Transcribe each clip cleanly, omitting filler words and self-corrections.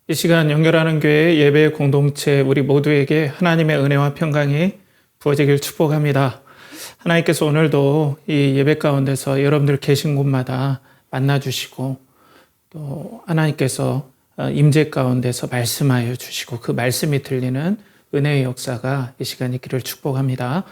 이 시간 연결하는 교회 예배 공동체 우리 모두에게 하나님의 은혜와 평강이 부어지길 축복합니다. 하나님께서 오늘도 이 예배 가운데서 여러분들 계신 곳마다 만나주시고 또 하나님께서 임재 가운데서 말씀하여 주시고 그 말씀이 들리는 은혜의 역사가 이 시간 있기를 축복합니다.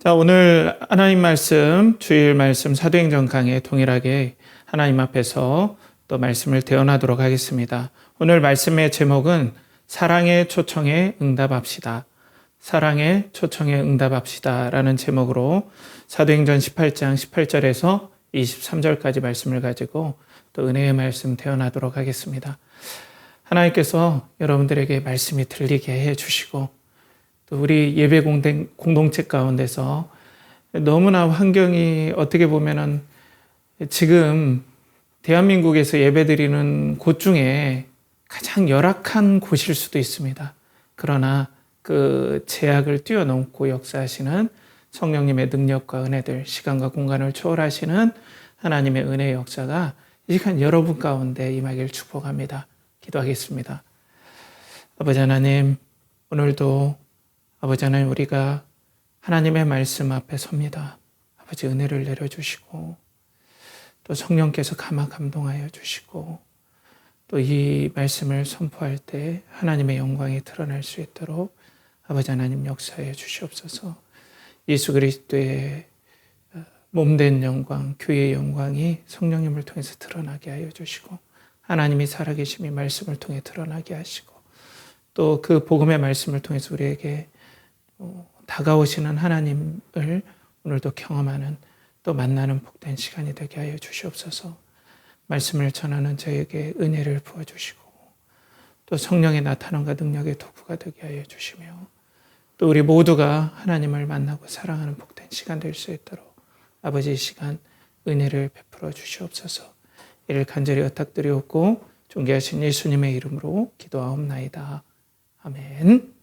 자, 오늘 하나님 말씀, 주일 말씀 사도행전 강해 동일하게 하나님 앞에서 또 말씀을 대언하도록 하겠습니다. 오늘 말씀의 제목은 사랑의 초청에 응답합시다. 사랑의 초청에 응답합시다 라는 제목으로 사도행전 18장 18절에서 23절까지 말씀을 가지고 또 은혜의 말씀 대언하도록 하겠습니다. 하나님께서 여러분들에게 말씀이 들리게 해주시고 또 우리 예배 공동체 가운데서 너무나 환경이 어떻게 보면은 지금 대한민국에서 예배드리는 곳 중에 가장 열악한 곳일 수도 있습니다. 그러나 그 제약을 뛰어넘고 역사하시는 성령님의 능력과 은혜들, 시간과 공간을 초월하시는 하나님의 은혜의 역사가 이 시간 여러분 가운데 임하길 축복합니다. 기도하겠습니다. 아버지 하나님, 오늘도 아버지 하나님 우리가 하나님의 말씀 앞에 섭니다. 아버지 은혜를 내려주시고 또 성령께서 감동하여 주시고 또 이 말씀을 선포할 때 하나님의 영광이 드러날 수 있도록 아버지 하나님 역사해 주시옵소서. 예수 그리스도의 몸된 영광, 교회의 영광이 성령님을 통해서 드러나게 하여 주시고 하나님이 살아계심이 말씀을 통해 드러나게 하시고 또 그 복음의 말씀을 통해서 우리에게 다가오시는 하나님을 오늘도 경험하는 또 만나는 복된 시간이 되게 하여 주시옵소서. 말씀을 전하는 저에게 은혜를 부어주시고 또 성령의 나타남과 능력의 도구가 되게 하여 주시며 또 우리 모두가 하나님을 만나고 사랑하는 복된 시간 될 수 있도록 아버지 이 시간 은혜를 베풀어 주시옵소서. 이를 간절히 의탁드리옵고 존귀하신 예수님의 이름으로 기도하옵나이다. 아멘.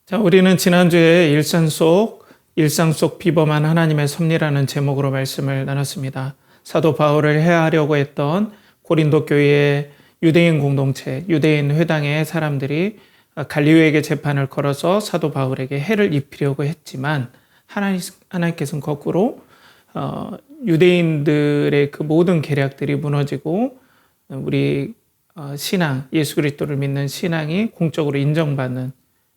자, 우리는 지난주에 일상 속 비범한 하나님의 섭리라는 제목으로 말씀을 나눴습니다. 사도 바울을 해하려고 했던 고린도 교회의 유대인 공동체, 유대인 회당의 사람들이 갈리오에게 재판을 걸어서 사도 바울에게 해를 입히려고 했지만 하나님께서는 거꾸로 유대인들의 그 모든 계략들이 무너지고 우리 신앙, 예수 그리스도를 믿는 신앙이 공적으로 인정받는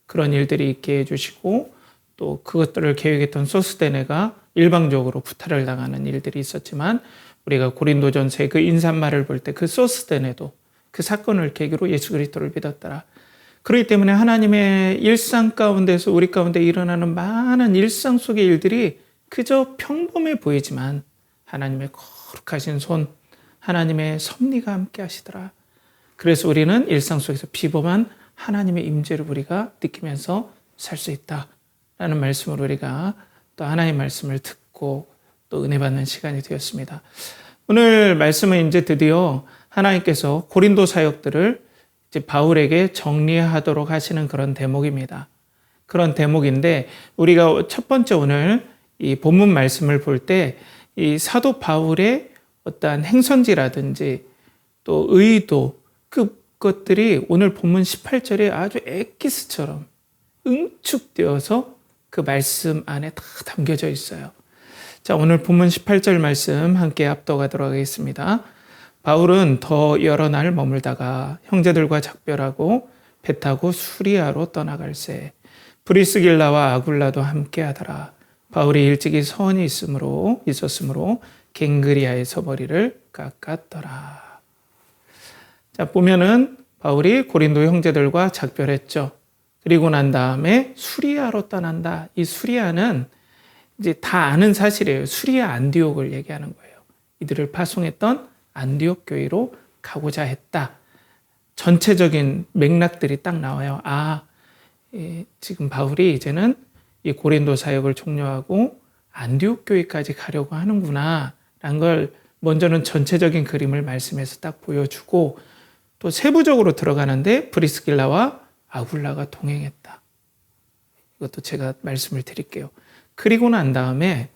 그런 일들이 있게 해주시고 또 그것들을 계획했던 소스데네가 일방적으로 구타를 당하는 일들이 있었지만 우리가 고린도전서의 그 인사말을 볼 때 그 소스데네도 그 사건을 계기로 예수 그리스도를 믿었더라. 그렇기 때문에 하나님의 일상 가운데서 우리 가운데 일어나는 많은 일상 속의 일들이 그저 평범해 보이지만 하나님의 거룩하신 손, 하나님의 섭리가 함께 하시더라. 그래서 우리는 일상 속에서 비범한 하나님의 임재를 우리가 느끼면서 살 수 있다라는 말씀으로 우리가 또 하나님의 말씀을 듣고 또 은혜 받는 시간이 되었습니다. 오늘 말씀은 이제 드디어 하나님께서 고린도 사역들을 이제 바울에게 정리하도록 하시는 그런 대목입니다. 그런 대목인데 우리가 첫 번째 오늘 이 본문 말씀을 볼 때 이 사도 바울의 어떠한 행선지라든지 또 의도 그것들이 오늘 본문 18절에 아주 엑기스처럼 응축되어서 그 말씀 안에 다 담겨져 있어요. 자, 오늘 본문 18절 말씀 함께 압도하도록 하겠습니다. 바울은 더 여러 날 머물다가 형제들과 작별하고 배 타고 수리아로 떠나갈새 브리스길라와 아굴라도 함께 하더라. 바울이 일찍이 서원이 있었으므로 갱그리아에서 머리를 깎았더라. 자, 보면은 바울이 고린도 형제들과 작별했죠. 그리고 난 다음에 수리아로 떠난다. 이 수리아는 이제 다 아는 사실이에요. 수리아 안디옥을 얘기하는 거예요. 이들을 파송했던 안디옥 교회로 가고자 했다. 전체적인 맥락들이 딱 나와요. 지금 바울이 이제는 이 고린도 사역을 종료하고 안디옥 교회까지 가려고 하는구나 라는 걸 먼저는 전체적인 그림을 말씀에서 딱 보여주고 또 세부적으로 들어가는데 브리스길라와 아굴라가 동행했다. 이것도 제가 말씀을 드릴게요. 그리고 난 다음에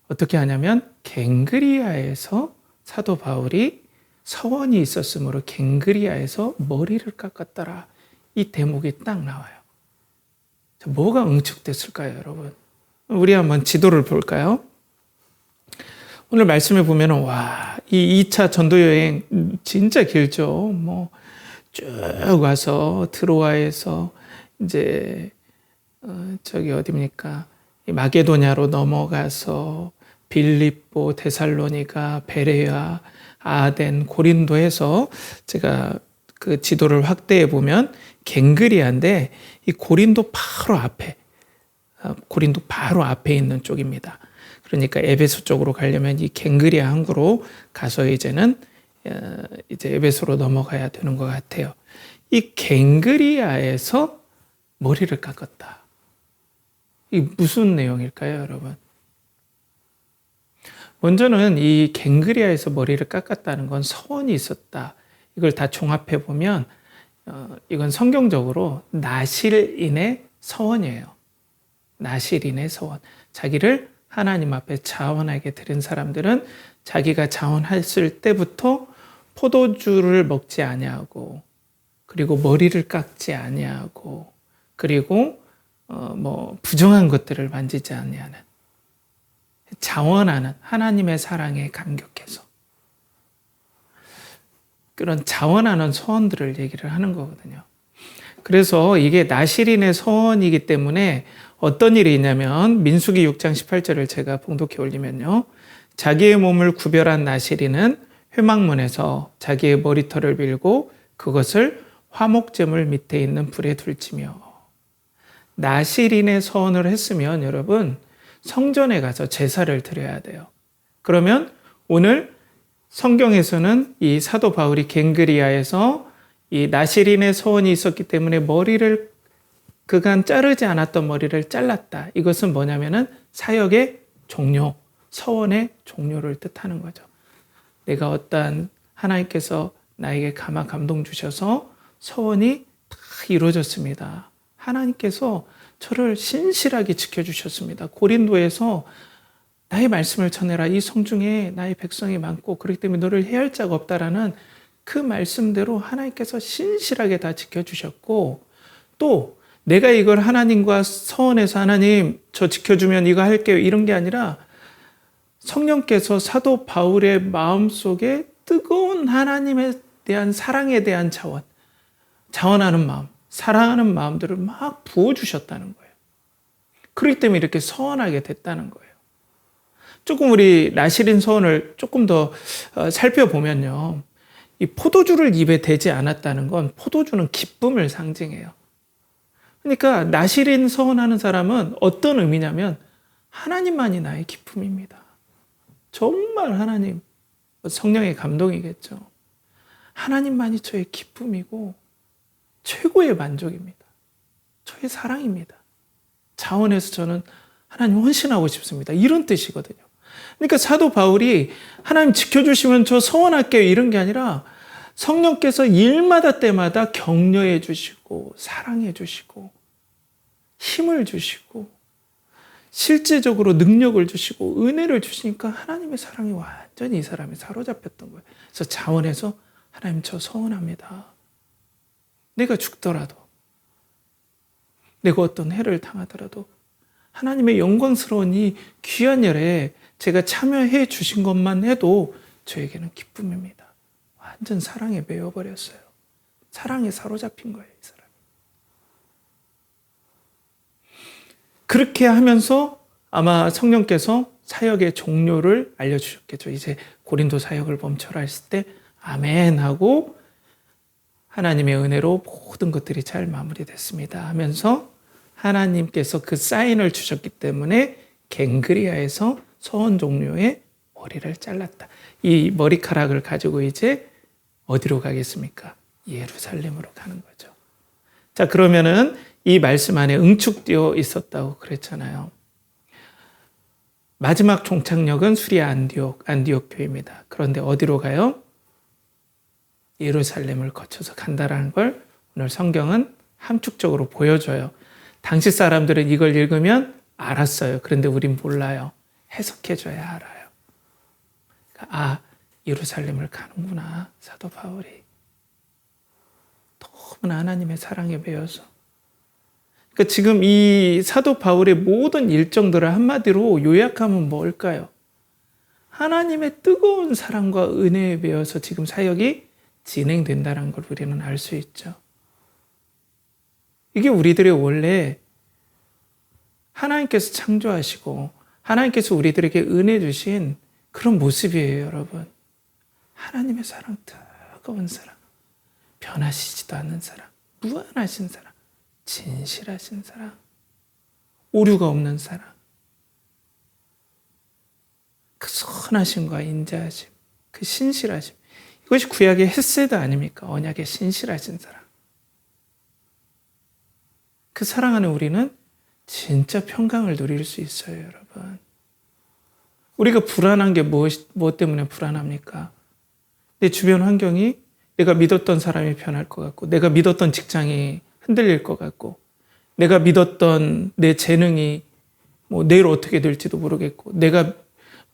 어떻게 하냐면 갱그리아에서 사도 바울이 서원이 있었으므로 갱그리아에서 머리를 깎았더라. 이 대목이 딱 나와요. 뭐가 응축됐을까요, 여러분? 우리 한번 지도를 볼까요? 오늘 말씀에 보면은 이 2차 전도 여행 진짜 길죠. 쭉 와서 드로아에서 이제 저기 어디입니까? 마게도냐로 넘어가서 빌립보, 데살로니가, 베레아, 아덴, 고린도 해서 제가 그 지도를 확대해 보면 갱그리아인데 이 고린도 바로 앞에 있는 쪽입니다. 그러니까 에베소 쪽으로 가려면 이 갱그리아 항구로 가서 이제 에베소로 넘어가야 되는 것 같아요. 이 갱그리아에서 머리를 깎았다. 이 무슨 내용일까요, 여러분? 먼저는 이 갱그리아에서 머리를 깎았다는 건 서원이 있었다. 이걸 다 종합해 보면 이건 성경적으로 나실인의 서원이에요. 나실인의 서원. 자기를 하나님 앞에 자원하게 드린 사람들은 자기가 자원했을 때부터 포도주를 먹지 아니하고, 그리고 머리를 깎지 아니하고, 그리고 부정한 것들을 만지지 아니하는, 자원하는 하나님의 사랑에 감격해서 그런 자원하는 소원들을 얘기를 하는 거거든요. 그래서 이게 나실인의 소원이기 때문에 어떤 일이 있냐면 민수기 6장 18절을 제가 봉독해 올리면요. 자기의 몸을 구별한 나실인은 회막문에서 자기의 머리털을 밀고 그것을 화목제물 밑에 있는 불에 둘지며. 나실인의 소원을 했으면 여러분 성전에 가서 제사를 드려야 돼요. 그러면 오늘 성경에서는 이 사도 바울이 갱그리아에서 이 나실인의 소원이 있었기 때문에 머리를 그간 자르지 않았던 머리를 잘랐다. 이것은 뭐냐면은 사역의 종료, 서원의 종료를 뜻하는 거죠. 내가 어떠한 하나님께서 나에게 감동 주셔서 서원이 다 이루어졌습니다. 하나님께서 저를 신실하게 지켜주셨습니다. 고린도에서 나의 말씀을 전해라. 이 성중에 나의 백성이 많고 그렇기 때문에 너를 해할 자가 없다라는 그 말씀대로 하나님께서 신실하게 다 지켜주셨고, 또 내가 이걸 하나님과 서원해서 하나님 저 지켜주면 이거 할게요 이런 게 아니라 성령께서 사도 바울의 마음속에 뜨거운 하나님에 대한 사랑에 대한 자원하는 마음, 사랑하는 마음들을 막 부어주셨다는 거예요. 그렇기 때문에 이렇게 서원하게 됐다는 거예요. 조금 우리 나실인 서원을 조금 더 살펴보면요. 이 포도주를 입에 대지 않았다는 건 포도주는 기쁨을 상징해요. 그러니까 나실인 서원하는 사람은 어떤 의미냐면 하나님만이 나의 기쁨입니다. 정말 하나님, 성령의 감동이겠죠. 하나님만이 저의 기쁨이고 최고의 만족입니다. 저의 사랑입니다. 자원해서 저는 하나님 헌신하고 싶습니다. 이런 뜻이거든요. 그러니까 사도 바울이 하나님 지켜주시면 저 서원할게요 이런 게 아니라 성령께서 일마다 때마다 격려해 주시고 사랑해 주시고 힘을 주시고 실제적으로 능력을 주시고 은혜를 주시니까 하나님의 사랑이 완전히 이 사람이 사로잡혔던 거예요. 그래서 자원해서 하나님 저 서원합니다. 내가 죽더라도 내가 어떤 해를 당하더라도 하나님의 영광스러운 이 귀한 열에 제가 참여해 주신 것만 해도 저에게는 기쁨입니다. 완전 사랑에 매여버렸어요. 사랑에 사로잡힌 거예요, 이 사람이. 그렇게 하면서 아마 성령께서 사역의 종료를 알려주셨겠죠. 이제 고린도 사역을 멈춰라 했을 때 아멘 하고 하나님의 은혜로 모든 것들이 잘 마무리됐습니다 하면서 하나님께서 그 사인을 주셨기 때문에 갱그리아에서 서원 종료의 머리를 잘랐다. 이 머리카락을 가지고 이제 어디로 가겠습니까? 예루살렘으로 가는 거죠. 자, 그러면은 이 말씀 안에 응축되어 있었다고 그랬잖아요. 마지막 종착역은 수리아 안디옥 교회입니다. 그런데 어디로 가요? 예루살렘을 거쳐서 간다라는 걸 오늘 성경은 함축적으로 보여줘요. 당시 사람들은 이걸 읽으면 알았어요. 그런데 우린 몰라요. 해석해줘야 알아요. 그러니까 예루살렘을 가는구나, 사도 바울이. 너무나 하나님의 사랑에 매여서. 그러니까 지금 이 사도 바울의 모든 일정들을 한마디로 요약하면 뭘까요? 하나님의 뜨거운 사랑과 은혜에 매여서 지금 사역이 진행된다는 걸 우리는 알 수 있죠. 이게 우리들의 원래 하나님께서 창조하시고 하나님께서 우리들에게 은혜 주신 그런 모습이에요, 여러분. 하나님의 사랑, 뜨거운 사랑, 변하시지도 않는 사랑, 무한하신 사랑, 진실하신 사랑, 오류가 없는 사랑, 그 선하심과 인자하심, 그 신실하심, 이것이 구약의 헤세드 아닙니까? 언약의 신실하신 사랑. 그 사랑 안에 우리는 진짜 평강을 누릴 수 있어요, 여러분. 우리가 불안한 게 무엇 때문에 불안합니까? 내 주변 환경이 내가 믿었던 사람이 변할 것 같고, 내가 믿었던 직장이 흔들릴 것 같고, 내가 믿었던 내 재능이 내일 어떻게 될지도 모르겠고, 내가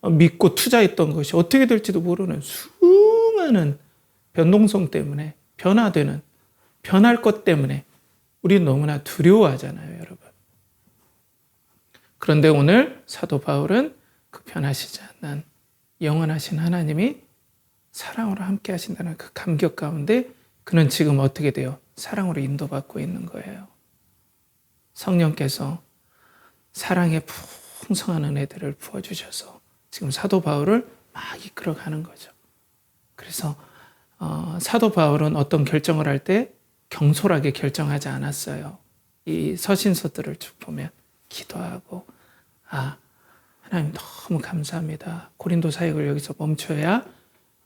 믿고 투자했던 것이 어떻게 될지도 모르는 수많은 변동성 때문에, 변할 것 때문에 우리는 너무나 두려워하잖아요, 여러분. 그런데 오늘 사도 바울은 그 변하시지 않는 영원하신 하나님이 사랑으로 함께 하신다는 그 감격 가운데 그는 지금 어떻게 돼요? 사랑으로 인도받고 있는 거예요. 성령께서 사랑의 풍성한 은혜들을 부어주셔서 지금 사도 바울을 막 이끌어가는 거죠. 그래서 사도 바울은 어떤 결정을 할 때 경솔하게 결정하지 않았어요. 이 서신서들을 쭉 보면 기도하고 하나님 너무 감사합니다. 고린도 사역을 여기서 멈춰야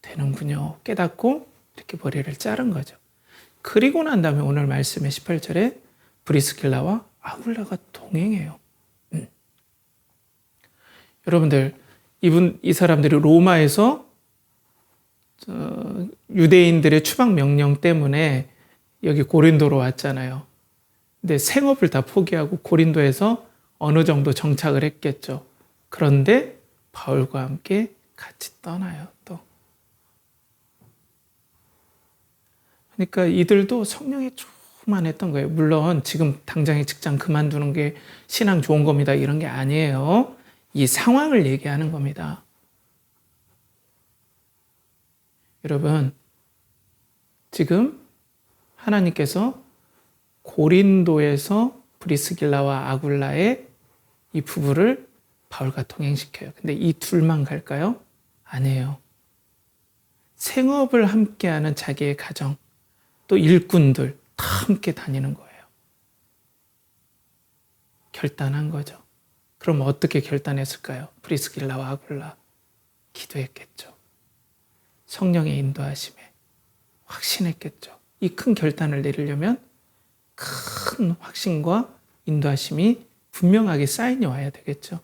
되는군요. 깨닫고 이렇게 머리를 자른 거죠. 그리고 난 다음에 오늘 말씀의 18절에 브리스길라와 아굴라가 동행해요. 여러분들 이 사람들이 로마에서 유대인들의 추방 명령 때문에 여기 고린도로 왔잖아요. 근데 생업을 다 포기하고 고린도에서 어느 정도 정착을 했겠죠. 그런데 바울과 함께 같이 떠나요, 또. 그러니까 이들도 성령에 충만했던 거예요. 물론 지금 당장에 직장 그만두는 게 신앙 좋은 겁니다. 이런 게 아니에요. 이 상황을 얘기하는 겁니다. 여러분, 지금 하나님께서 고린도에서 브리스길라와 아굴라의 이 부부를 바울과 동행시켜요. 근데 이 둘만 갈까요? 아니에요. 생업을 함께하는 자기의 가정, 또 일꾼들 다 함께 다니는 거예요. 결단한 거죠. 그럼 어떻게 결단했을까요? 브리스길라와 아굴라 기도했겠죠. 성령의 인도하심에 확신했겠죠. 이 큰 결단을 내리려면 큰 확신과 인도하심이 분명하게 사인이 와야 되겠죠.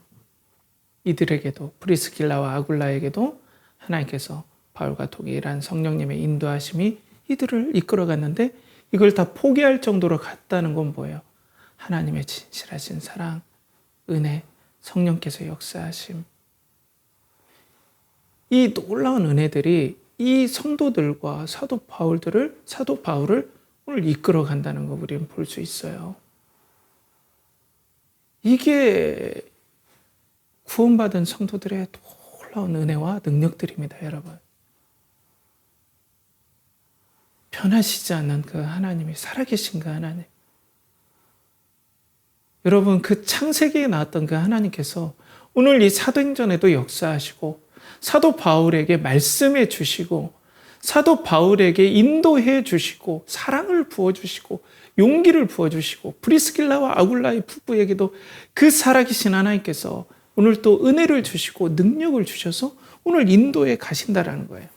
이들에게도 브리스길라와 아굴라에게도 하나님께서 바울과 동일한 성령님의 인도하심이 이들을 이끌어갔는데 이걸 다 포기할 정도로 갔다는 건 뭐예요? 하나님의 진실하신 사랑, 은혜, 성령께서 역사하심. 이 놀라운 은혜들이 이 성도들과 사도 바울을 오늘 이끌어 간다는 거 우리는 볼 수 있어요. 이게 구원받은 성도들의 놀라운 은혜와 능력들입니다, 여러분. 변하시지 않는 그 하나님이 살아계신 그 하나님. 여러분, 그 창세기에 나왔던 그 하나님께서 오늘 이 사도행전에도 역사하시고 사도 바울에게 말씀해 주시고 사도 바울에게 인도해 주시고 사랑을 부어주시고 용기를 부어주시고 브리스길라와 아굴라의 부부에게도 그 살아계신 하나님께서 오늘 또 은혜를 주시고 능력을 주셔서 오늘 인도에 가신다라는 거예요.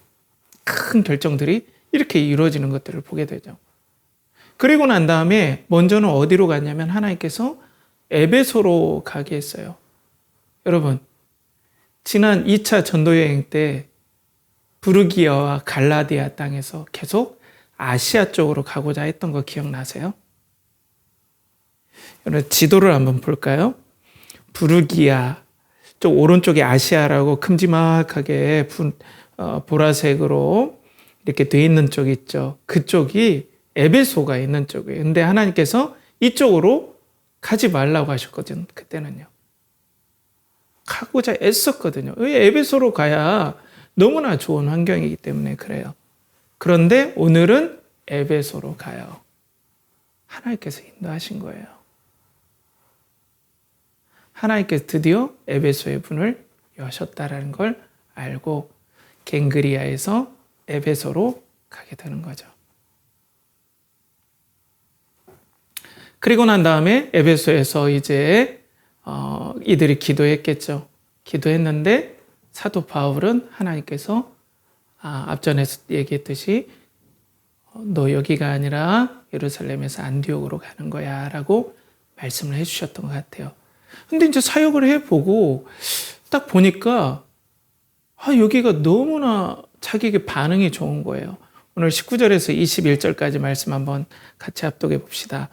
큰 결정들이 이렇게 이루어지는 것들을 보게 되죠. 그리고 난 다음에 먼저는 어디로 갔냐면 하나님께서 에베소로 가게 했어요. 여러분, 지난 2차 전도여행 때 부르기아와 갈라디아 땅에서 계속 아시아 쪽으로 가고자 했던 거 기억나세요? 여러분, 지도를 한번 볼까요? 부르기아, 좀 오른쪽에 아시아라고 큼지막하게 보라색으로 이렇게 돼 있는 쪽 있죠. 그쪽이 에베소가 있는 쪽이에요. 근데 하나님께서 이쪽으로 가지 말라고 하셨거든요. 그때는요. 가고자 애썼거든요. 에베소로 가야 너무나 좋은 환경이기 때문에 그래요. 그런데 오늘은 에베소로 가요. 하나님께서 인도하신 거예요. 하나님께서 드디어 에베소의 문을 여셨다라는 걸 알고 갱그리아에서 에베소로 가게 되는 거죠. 그리고 난 다음에 에베소에서 이제 이들이 기도했겠죠. 기도했는데 사도 바울은 하나님께서 앞전에 얘기했듯이 너 여기가 아니라 예루살렘에서 안디옥으로 가는 거야 라고 말씀을 해주셨던 것 같아요. 근데 이제 사역을 해보고 딱 보니까 여기가 너무나 자기에게 반응이 좋은 거예요. 오늘 19절에서 21절까지 말씀 한번 같이 합독해 봅시다.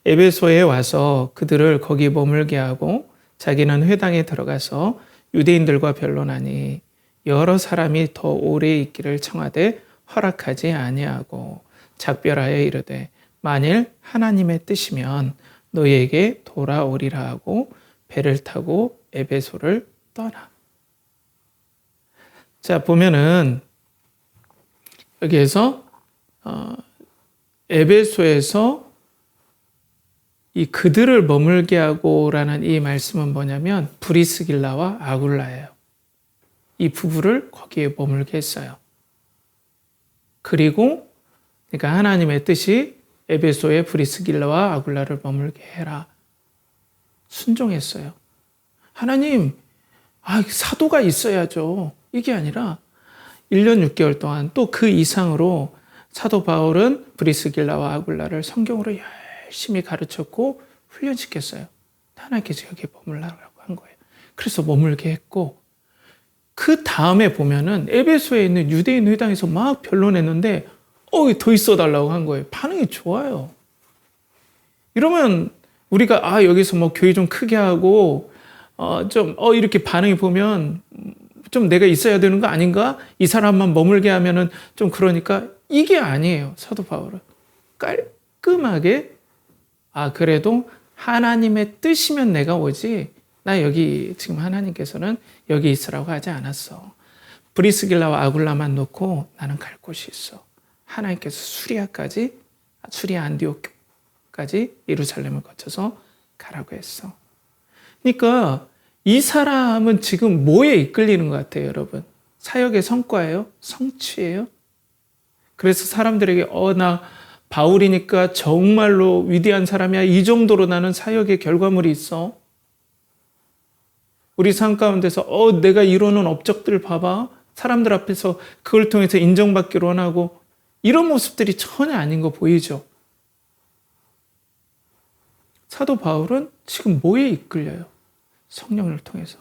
에베소에 와서 그들을 거기 머물게 하고 자기는 회당에 들어가서 유대인들과 변론하니 여러 사람이 더 오래 있기를 청하되 허락하지 아니하고 작별하여 이르되 만일 하나님의 뜻이면 너희에게 돌아오리라 하고 배를 타고 에베소를 떠나. 자, 보면은 여기에서 에베소에서 이 그들을 머물게 하고라는 이 말씀은 뭐냐면 브리스길라와 아굴라예요. 이 부부를 거기에 머물게 했어요. 그리고 그러니까 하나님의 뜻이 에베소에 브리스길라와 아굴라를 머물게 해라. 순종했어요. 하나님, 사도가 있어야죠. 이게 아니라 1년 6개월 동안 또 그 이상으로 사도 바울은 브리스길라와 아굴라를 성경으로 열심히 가르쳤고 훈련시켰어요. 하나님께서 여기에 머물라고 한 거예요. 그래서 머물게 했고 그 다음에 보면은 에베소에 있는 유대인 회당에서 막 변론했는데 더 있어 달라고 한 거예요. 반응이 좋아요. 이러면 우리가 여기서 뭐 교회 좀 크게 하고 이렇게 반응이 보면 좀 내가 있어야 되는 거 아닌가? 이 사람만 머물게 하면은 좀 그러니까 이게 아니에요. 사도 바울은 깔끔하게 그래도 하나님의 뜻이면 내가 오지. 나 여기 지금 하나님께서는 여기 있으라고 하지 않았어. 브리스길라와 아굴라만 놓고 나는 갈 곳이 있어. 하나님께서 수리아 안디옥까지 예루살렘을 거쳐서 가라고 했어. 그러니까 이 사람은 지금 뭐에 이끌리는 것 같아요, 여러분? 사역의 성과예요? 성취예요? 그래서 사람들에게 나 바울이니까 정말로 위대한 사람이야. 이 정도로 나는 사역의 결과물이 있어. 우리 삶 가운데서 내가 이루는 업적들 봐봐. 사람들 앞에서 그걸 통해서 인정받기를 원하고 이런 모습들이 전혀 아닌 거 보이죠? 사도 바울은 지금 뭐에 이끌려요? 성령을 통해서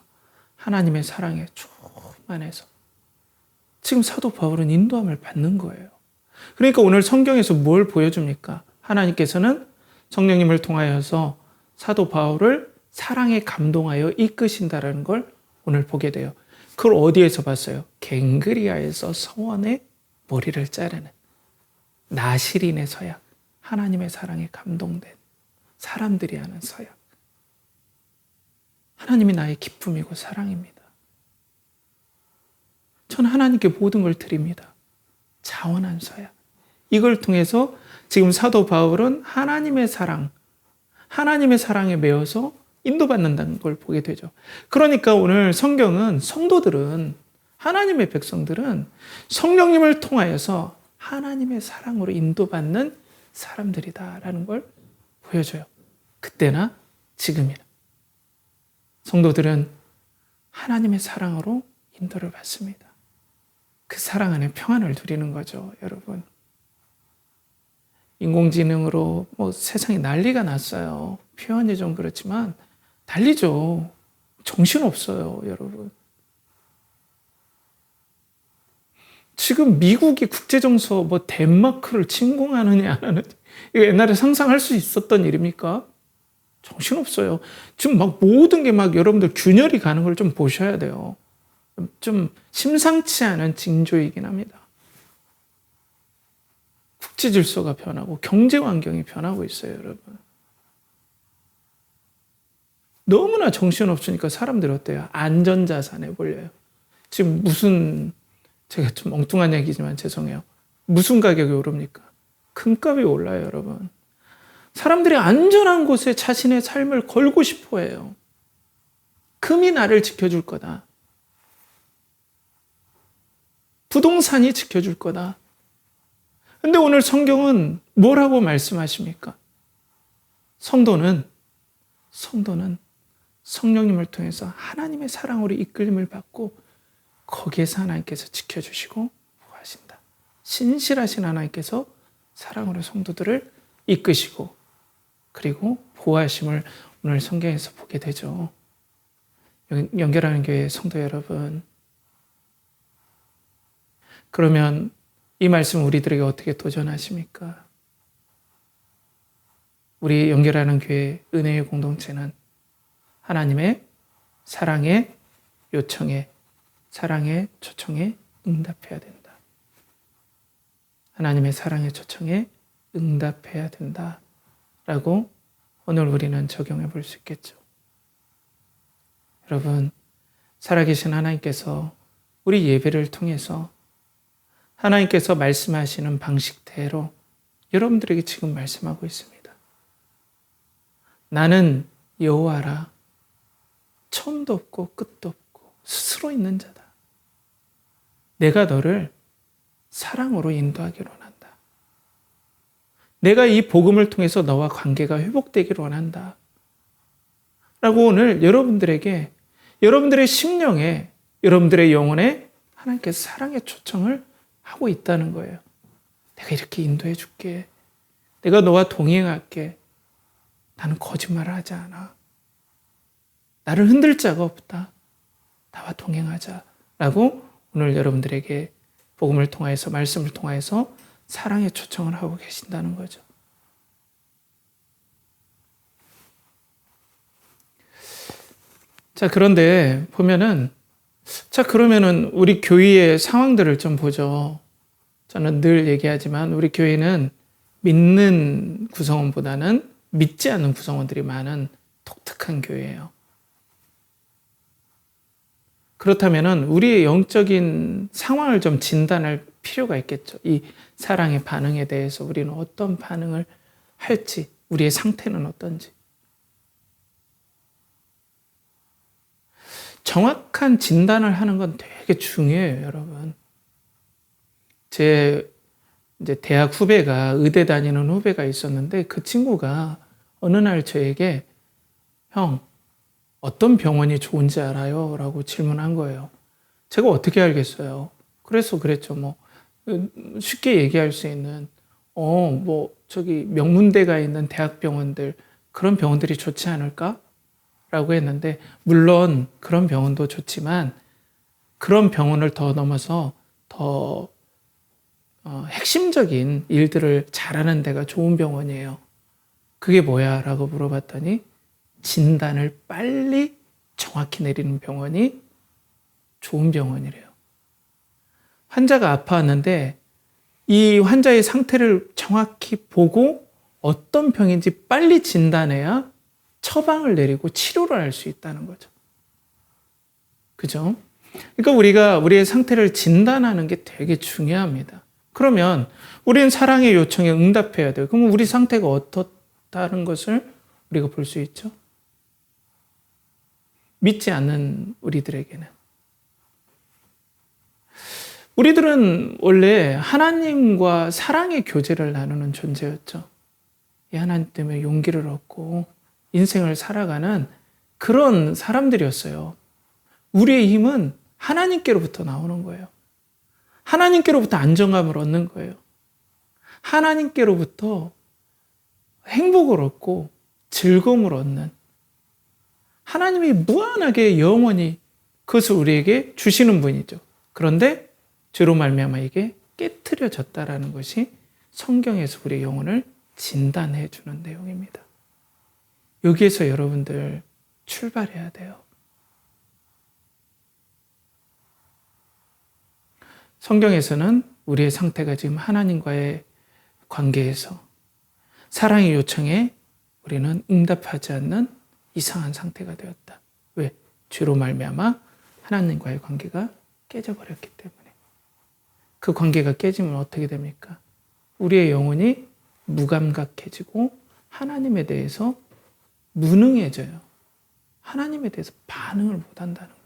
하나님의 사랑에 충만해서 지금 사도 바울은 인도함을 받는 거예요. 그러니까 오늘 성경에서 뭘 보여줍니까? 하나님께서는 성령님을 통하여서 사도 바울을 사랑에 감동하여 이끄신다라는 걸 오늘 보게 돼요. 그걸 어디에서 봤어요? 갱그리아에서 서원의 머리를 자르는 나시린의 서약, 하나님의 사랑에 감동된 사람들이 하는 서약. 하나님이 나의 기쁨이고 사랑입니다. 전 하나님께 모든 걸 드립니다. 자원한 서약. 이걸 통해서 지금 사도 바울은 하나님의 사랑에 매여서 인도받는다는 걸 보게 되죠. 그러니까 오늘 성경은 성도들은, 하나님의 백성들은 성령님을 통하여서 하나님의 사랑으로 인도받는 사람들이다라는 걸 보여줘요. 그때나 지금이나. 성도들은 하나님의 사랑으로 인도를 받습니다. 그 사랑 안에 평안을 누리는 거죠, 여러분. 인공지능으로 세상이 난리가 났어요. 표현이 좀 그렇지만 난리죠. 정신없어요, 여러분. 지금 미국이 국제정서 덴마크를 침공하느냐 안 하느냐 이거 옛날에 상상할 수 있었던 일입니까? 정신없어요. 지금 막 모든 게 막 여러분들 균열이 가는 걸 좀 보셔야 돼요. 좀 심상치 않은 징조이긴 합니다. 국제 질서가 변하고 경제 환경이 변하고 있어요, 여러분. 너무나 정신없으니까 사람들이 어때요? 안전자산에 몰려요. 지금 제가 좀 엉뚱한 얘기지만 죄송해요. 무슨 가격이 오릅니까? 금값이 올라요, 여러분. 사람들이 안전한 곳에 자신의 삶을 걸고 싶어 해요. 금이 나를 지켜줄 거다. 부동산이 지켜줄 거다. 근데 오늘 성경은 뭐라고 말씀하십니까? 성도는 성령님을 통해서 하나님의 사랑으로 이끌림을 받고 거기에서 하나님께서 지켜주시고 보호하신다. 신실하신 하나님께서 사랑으로 성도들을 이끄시고 그리고 보호하심을 오늘 성경에서 보게 되죠. 연결하는 교회 성도 여러분, 그러면 이 말씀 우리들에게 어떻게 도전하십니까? 우리 연결하는 교회 은혜의 공동체는 하나님의 사랑의 요청에, 사랑의 초청에 응답해야 된다. 하나님의 사랑의 초청에 응답해야 된다. 라고 오늘 우리는 적용해 볼 수 있겠죠. 여러분, 살아계신 하나님께서 우리 예배를 통해서 하나님께서 말씀하시는 방식대로 여러분들에게 지금 말씀하고 있습니다. 나는 여호와라. 처음도 없고 끝도 없고 스스로 있는 자다. 내가 너를 사랑으로 인도하기를 원한다. 내가 이 복음을 통해서 너와 관계가 회복되기를 원한다. 라고 오늘 여러분들에게, 여러분들의 심령에, 여러분들의 영혼에 하나님께서 사랑의 초청을 하고 있다는 거예요. 내가 이렇게 인도해 줄게. 내가 너와 동행할게. 나는 거짓말을 하지 않아. 나를 흔들 자가 없다. 나와 동행하자. 라고 오늘 여러분들에게 복음을 통하여서, 말씀을 통하여서 사랑의 초청을 하고 계신다는 거죠. 자, 그런데 보면은, 그러면은 우리 교회의 상황들을 좀 보죠. 저는 늘 얘기하지만 우리 교회는 믿는 구성원보다는 믿지 않는 구성원들이 많은 독특한 교회예요. 그렇다면은 우리의 영적인 상황을 좀 진단할 필요가 있겠죠. 이 사랑의 반응에 대해서 우리는 어떤 반응을 할지, 우리의 상태는 어떤지. 정확한 진단을 하는 건 되게 중요해요, 여러분. 제 이제 대학 후배가, 의대 다니는 후배가 있었는데 그 친구가 어느 날 저에게 형, 어떤 병원이 좋은지 알아요? 라고 질문한 거예요. 제가 어떻게 알겠어요? 그래서 그랬죠. 쉽게 얘기할 수 있는, 저기 명문대가 있는 대학병원들, 그런 병원들이 좋지 않을까? 라고 했는데, 물론 그런 병원도 좋지만, 그런 병원을 더 넘어서 더 핵심적인 일들을 잘하는 데가 좋은 병원이에요. 그게 뭐야? 라고 물어봤더니, 진단을 빨리 정확히 내리는 병원이 좋은 병원이래요. 환자가 아파하는데 이 환자의 상태를 정확히 보고 어떤 병인지 빨리 진단해야 처방을 내리고 치료를 할 수 있다는 거죠. 그죠? 그러니까 우리가 우리의 상태를 진단하는 게 되게 중요합니다. 그러면 우리는 사랑의 요청에 응답해야 돼요. 그럼 우리 상태가 어떻다는 것을 우리가 볼 수 있죠? 믿지 않는 우리들에게는. 우리들은 원래 하나님과 사랑의 교제를 나누는 존재였죠. 이 하나님 때문에 용기를 얻고 인생을 살아가는 그런 사람들이었어요. 우리의 힘은 하나님께로부터 나오는 거예요. 하나님께로부터 안정감을 얻는 거예요. 하나님께로부터 행복을 얻고 즐거움을 얻는, 하나님이 무한하게 영원히 그것을 우리에게 주시는 분이죠. 그런데 죄로 말미암아 이게 깨트려졌다라는 것이 성경에서 우리의 영혼을 진단해 주는 내용입니다. 여기에서 여러분들 출발해야 돼요. 성경에서는 우리의 상태가 지금 하나님과의 관계에서 사랑의 요청에 우리는 응답하지 않는 이상한 상태가 되었다. 왜? 죄로 말미암아 하나님과의 관계가 깨져버렸기 때문에. 그 관계가 깨지면 어떻게 됩니까? 우리의 영혼이 무감각해지고 하나님에 대해서 무능해져요. 하나님에 대해서 반응을 못한다는 거예요.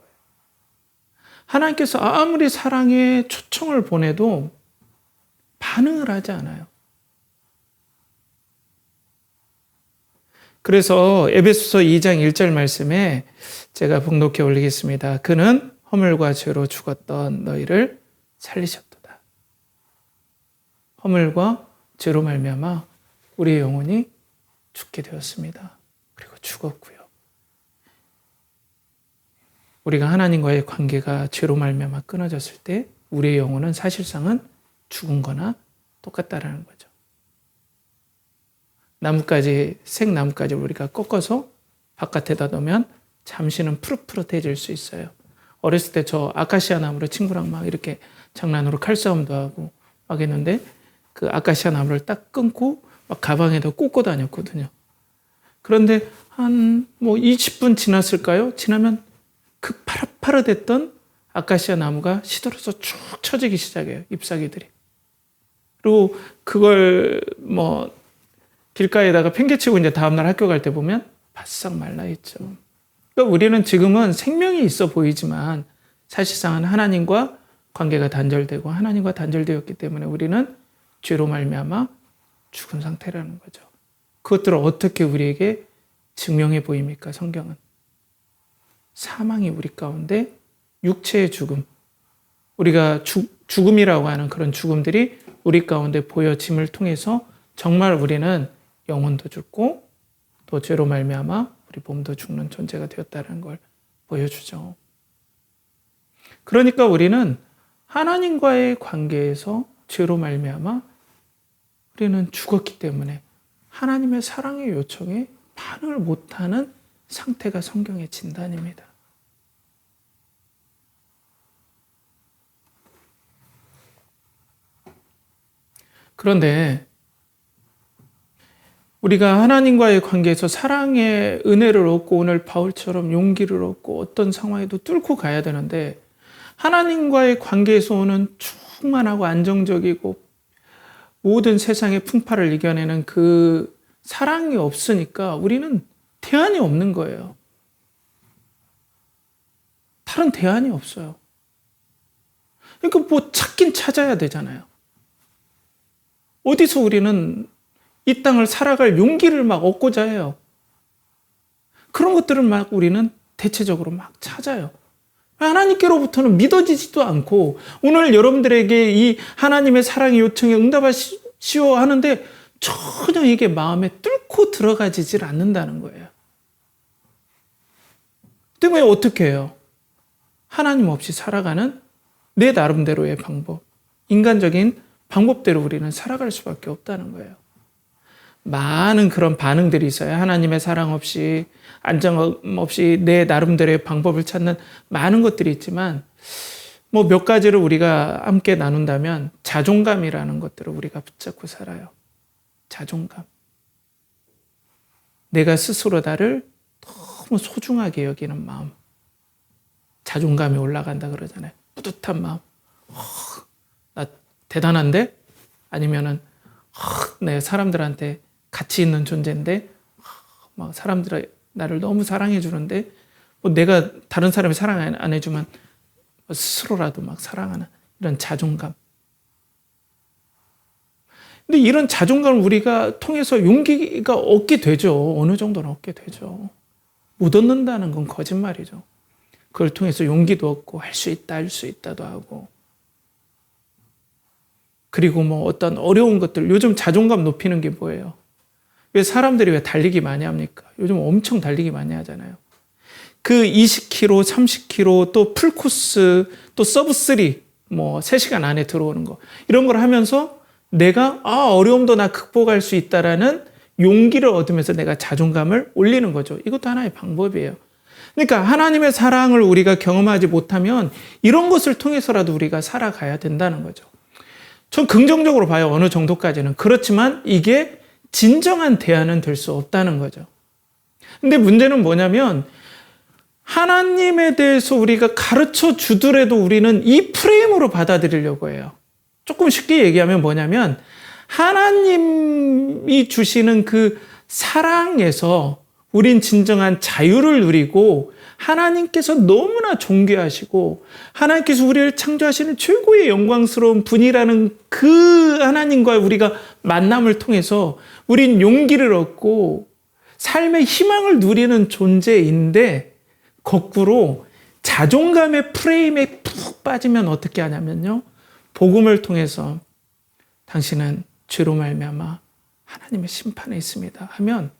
하나님께서 아무리 사랑의 초청을 보내도 반응을 하지 않아요. 그래서 에베소서 2장 1절 말씀에 제가 봉독해 올리겠습니다. 그는 허물과 죄로 죽었던 너희를 살리셨도다. 허물과 죄로 말미암아 우리의 영혼이 죽게 되었습니다. 그리고 죽었고요. 우리가 하나님과의 관계가 죄로 말미암아 끊어졌을 때 우리의 영혼은 사실상은 죽은 거나 똑같다라는 거죠. 나뭇가지, 생나뭇가지를 우리가 꺾어서 바깥에다 놓으면 잠시는 푸릇푸릇해질 수 있어요. 어렸을 때 저 아카시아 나무로 친구랑 막 이렇게 장난으로 칼싸움도 하고 막 했는데 그 아카시아 나무를 딱 끊고 막 가방에다 꽂고 다녔거든요. 그런데 한 20분 지났을까요? 지나면 그 파릇파릇했던 아카시아 나무가 시들어서 쭉 처지기 시작해요. 잎사귀들이. 그리고 그걸 길가에다가 팽개치고 이제 다음날 학교 갈 때 보면 바싹 말라있죠. 그러니까 우리는 지금은 생명이 있어 보이지만 사실상은 하나님과 관계가 단절되고 하나님과 단절되었기 때문에 우리는 죄로 말미암아 죽은 상태라는 거죠. 그것들을 어떻게 우리에게 증명해 보입니까? 성경은. 사망이 우리 가운데 육체의 죽음, 우리가 죽음이라고 하는 그런 죽음들이 우리 가운데 보여짐을 통해서 정말 우리는 영혼도 죽고 또 죄로 말미암아 우리 몸도 죽는 존재가 되었다는 걸 보여주죠. 그러니까 우리는 하나님과의 관계에서 죄로 말미암아 우리는 죽었기 때문에 하나님의 사랑의 요청에 반응을 못하는 상태가 성경의 진단입니다. 그런데 우리가 하나님과의 관계에서 사랑의 은혜를 얻고 오늘 바울처럼 용기를 얻고 어떤 상황에도 뚫고 가야 되는데 하나님과의 관계에서 오는 충만하고 안정적이고 모든 세상의 풍파를 이겨내는 그 사랑이 없으니까 우리는 대안이 없는 거예요. 다른 대안이 없어요. 그러니까 찾긴 찾아야 되잖아요. 어디서 우리는 이 땅을 살아갈 용기를 막 얻고자 해요. 그런 것들을 막 우리는 대체적으로 막 찾아요. 하나님께로부터는 믿어지지도 않고 오늘 여러분들에게 이 하나님의 사랑의 요청에 응답하시오 하는데 전혀 이게 마음에 뚫고 들어가지질 않는다는 거예요. 때문에 어떻게 해요? 하나님 없이 살아가는 내 나름대로의 방법, 인간적인 방법대로 우리는 살아갈 수밖에 없다는 거예요. 많은 그런 반응들이 있어요. 하나님의 사랑 없이, 안정 없이 내 나름대로의 방법을 찾는 많은 것들이 있지만 몇 가지를 우리가 함께 나눈다면 자존감이라는 것들을 우리가 붙잡고 살아요. 자존감. 내가 스스로 나를 너무 소중하게 여기는 마음. 자존감이 올라간다 그러잖아요. 뿌듯한 마음. 나 대단한데? 아니면은 내가 사람들한테 가치 있는 존재인데 막 사람들이 나를 너무 사랑해 주는데 내가 다른 사람이 사랑 안 해주면 스스로라도 막 사랑하는 이런 자존감. 근데 이런 자존감을 우리가 통해서 용기가 얻게 되죠. 어느 정도는 얻게 되죠. 못 얻는다는 건 거짓말이죠. 그걸 통해서 용기도 얻고 할 수 있다, 할 수 있다도 하고. 그리고 어떤 어려운 것들, 요즘 자존감 높이는 게 뭐예요? 왜 사람들이 왜 달리기 많이 합니까? 요즘 엄청 달리기 많이 하잖아요. 그 20km, 30km, 또 풀코스, 또 서브 3, 3시간 안에 들어오는 거. 이런 걸 하면서 내가, 어려움도 나 극복할 수 있다라는 용기를 얻으면서 내가 자존감을 올리는 거죠. 이것도 하나의 방법이에요. 그러니까 하나님의 사랑을 우리가 경험하지 못하면 이런 것을 통해서라도 우리가 살아가야 된다는 거죠. 전 긍정적으로 봐요. 어느 정도까지는. 그렇지만 이게 진정한 대안은 될 수 없다는 거죠. 근데 문제는 뭐냐면 하나님에 대해서 우리가 가르쳐 주더라도 우리는 이 프레임으로 받아들이려고 해요. 조금 쉽게 얘기하면 뭐냐면 하나님이 주시는 그 사랑에서 우린 진정한 자유를 누리고 하나님께서 너무나 존귀하시고 하나님께서 우리를 창조하시는 최고의 영광스러운 분이라는 그 하나님과 우리가 만남을 통해서 우린 용기를 얻고 삶의 희망을 누리는 존재인데 거꾸로 자존감의 프레임에 푹 빠지면 어떻게 하냐면요. 복음을 통해서 당신은 죄로 말미암아 하나님의 심판에 있습니다 하면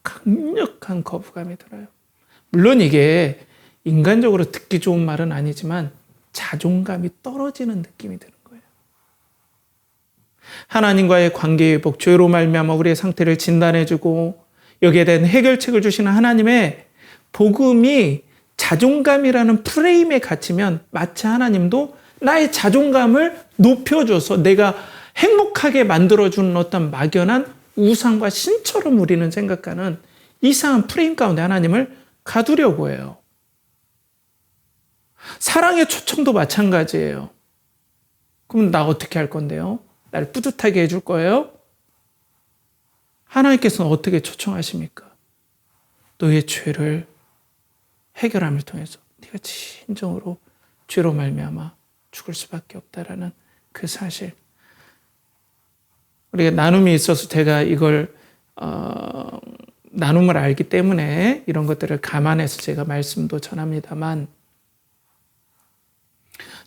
강력한 거부감이 들어요. 물론 이게 인간적으로 듣기 좋은 말은 아니지만 자존감이 떨어지는 느낌이 드는 거예요. 하나님과의 관계 회복, 죄로 말미암아 우리의 상태를 진단해주고 여기에 대한 해결책을 주시는 하나님의 복음이 자존감이라는 프레임에 갇히면 마치 하나님도 나의 자존감을 높여줘서 내가 행복하게 만들어주는 어떤 막연한 우상과 신처럼 우리는 생각하는 이상한 프레임 가운데 하나님을 가두려고 해요. 사랑의 초청도 마찬가지예요. 그럼 나 어떻게 할 건데요? 날 뿌듯하게 해줄 거예요? 하나님께서는 어떻게 초청하십니까? 너의 죄를 해결함을 통해서 네가 진정으로 죄로 말미암아 죽을 수밖에 없다라는 그 사실. 우리가 나눔이 있어서 제가 이걸 나눔을 알기 때문에 이런 것들을 감안해서 제가 말씀도 전합니다만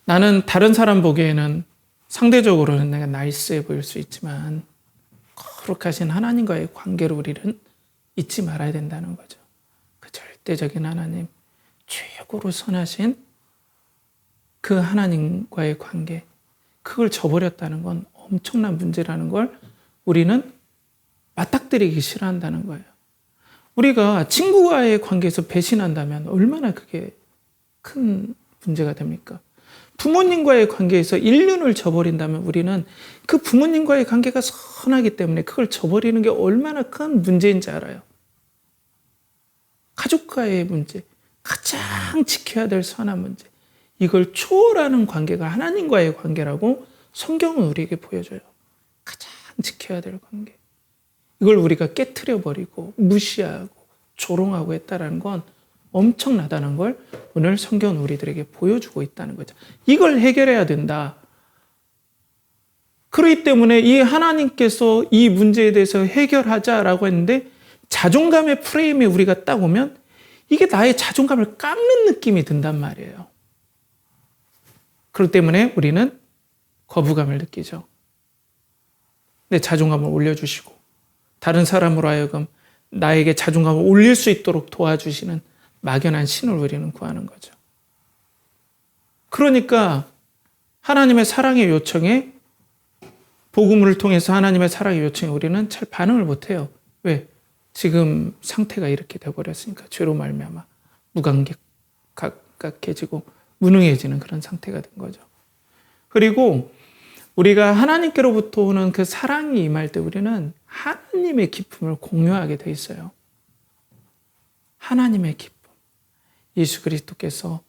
나는 다른 사람 보기에는 상대적으로는 내가 나이스해 보일 수 있지만 거룩하신 하나님과의 관계를 우리는 잊지 말아야 된다는 거죠. 그 절대적인 하나님, 최고로 선하신 그 하나님과의 관계, 그걸 저버렸다는 건 엄청난 문제라는 걸 우리는 맞닥뜨리기 싫어한다는 거예요. 우리가 친구와의 관계에서 배신한다면 얼마나 그게 큰 문제가 됩니까? 부모님과의 관계에서 인륜을 저버린다면 우리는 그 부모님과의 관계가 선하기 때문에 그걸 저버리는 게 얼마나 큰 문제인지 알아요. 가족과의 문제, 가장 지켜야 될 선한 문제, 이걸 초월하는 관계가 하나님과의 관계라고 성경은 우리에게 보여줘요. 가장 지켜야 될 관계. 이걸 우리가 깨트려버리고 무시하고 조롱하고 했다는 건 엄청나다는 걸 오늘 성경은 우리들에게 보여주고 있다는 거죠. 이걸 해결해야 된다. 그렇기 때문에 이 하나님께서 이 문제에 대해서 해결하자라고 했는데 자존감의 프레임에 우리가 딱 오면 이게 나의 자존감을 깎는 느낌이 든단 말이에요. 그렇기 때문에 우리는 거부감을 느끼죠. 내 자존감을 올려주시고 다른 사람으로 하여금 나에게 자존감을 올릴 수 있도록 도와주시는 막연한 신을 우리는 구하는 거죠. 그러니까 하나님의 사랑의 요청에 복음을 통해서 하나님의 사랑의 요청에 우리는 잘 반응을 못해요. 왜? 지금 상태가 이렇게 돼버렸으니까 죄로 말미암아 무감각해지고 무능해지는 그런 상태가 된 거죠. 그리고 우리가 하나님께로부터 오는 그 사랑이 임할 때 우리는 하나님의 기쁨을 공유하게 돼 있어요. 하나님의 기쁨. 예수 그리스도께서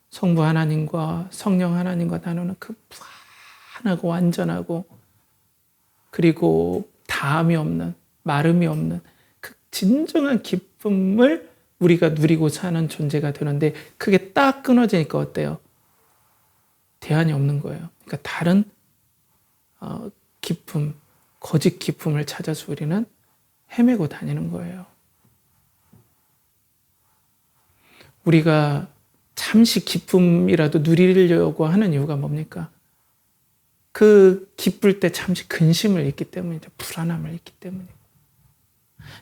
성부 하나님과 성령 하나님과 나누는 그 무한하고 완전하고 그리고 다함이 없는, 마름이 없는 그 진정한 기쁨을 우리가 누리고 사는 존재가 되는데 그게 딱 끊어지니까 어때요? 대안이 없는 거예요. 그러니까 다른 기쁨, 거짓 기쁨을 찾아서 우리는 헤매고 다니는 거예요. 우리가 잠시 기쁨이라도 누리려고 하는 이유가 뭡니까? 그 기쁠 때 잠시 근심을 잊기 때문이죠. 불안함을 잊기 때문이고.